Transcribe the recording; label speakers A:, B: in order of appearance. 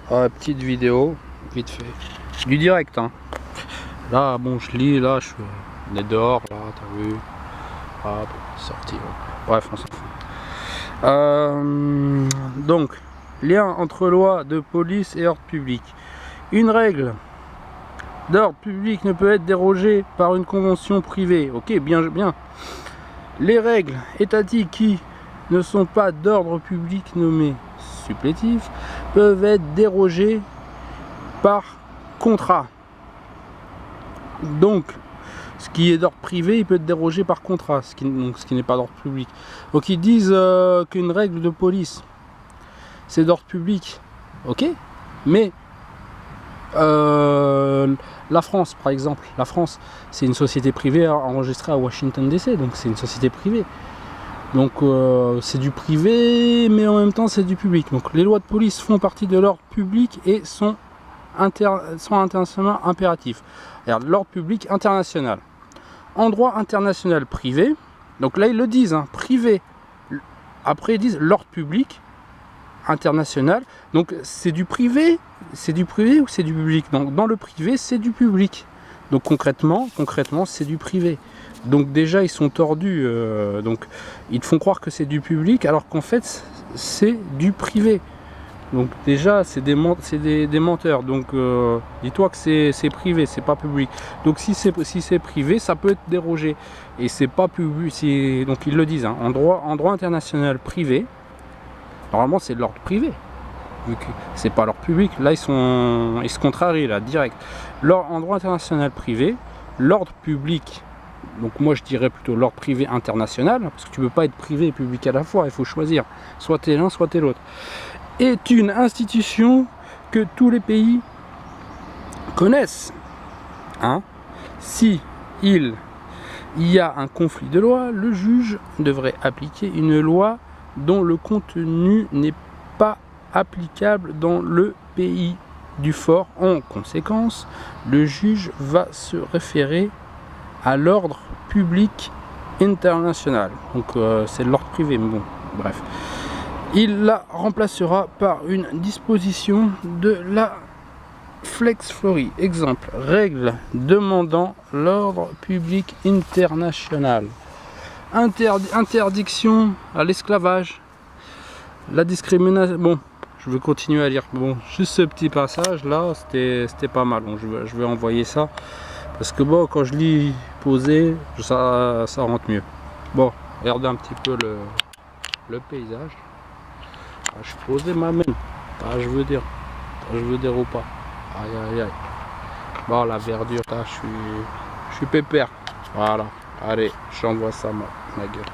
A: Petite vidéo, vite fait. Du direct, hein. Là, bon, je lis, là, on est dehors, là, t'as vu. Hop, sorti. Bref, on s'en fout. Donc, lien entre loi de police et ordre public. Une règle d'ordre public ne peut être dérogée par une convention privée. Ok, bien. Les règles étatiques qui ne sont pas d'ordre public nommées supplétifs peuvent être dérogées par contrat. Donc, ce qui est d'ordre privé, il peut être dérogé par contrat, ce qui n'est pas d'ordre public. Donc ils disent qu'une règle de police, c'est d'ordre public, ok, mais la France, par exemple, la France, c'est une société privée enregistrée à Washington DC, donc c'est une société privée. Donc c'est du privé, mais en même temps c'est du public. Donc les lois de police font partie de l'ordre public et sont internationalement impératifs. Regarde, l'ordre public international. En droit international privé, donc là ils le disent, hein, privé. Après ils disent l'ordre public international. Donc c'est du privé ou c'est du public? Donc dans le privé c'est du public. Donc concrètement c'est du privé. Donc déjà ils sont tordus, donc ils te font croire que c'est du public alors qu'en fait c'est du privé. Donc déjà c'est des menteurs. Donc dis-toi que c'est privé, c'est pas public. Donc si c'est privé, ça peut être dérogé et c'est pas public. Donc ils le disent, hein, en droit international privé. Normalement c'est de l'ordre privé. Vu que c'est pas l'ordre public, là ils se contrarient là direct. En droit international privé, l'ordre public. Donc moi je dirais plutôt l'ordre privé international, parce que tu peux pas être privé et public à la fois, il faut choisir, soit t'es l'un, soit t'es l'autre. Est une institution que tous les pays connaissent. Hein? Si il y a un conflit de loi, le juge devrait appliquer une loi dont le contenu n'est pas applicable dans le pays du fort. En conséquence, le juge va se référer à l'ordre public international. Donc c'est l'ordre privé, mais bon, bref. Il la remplacera par une disposition de la Flex Flory. Exemple, règle demandant l'ordre public international. Interdiction à l'esclavage, la discrimination. Bon, je vais continuer à lire. Bon, juste ce petit passage là, c'était pas mal. Bon, je vais envoyer ça. Parce que bon, quand je lis posé, ça rentre mieux. Bon, regardez un petit peu le paysage. Ah, je suis posé ma main. Ah, je veux dire ou pas. Aïe. Bon, la verdure, là, je suis pépère. Voilà. Allez, j'envoie ça ma gueule.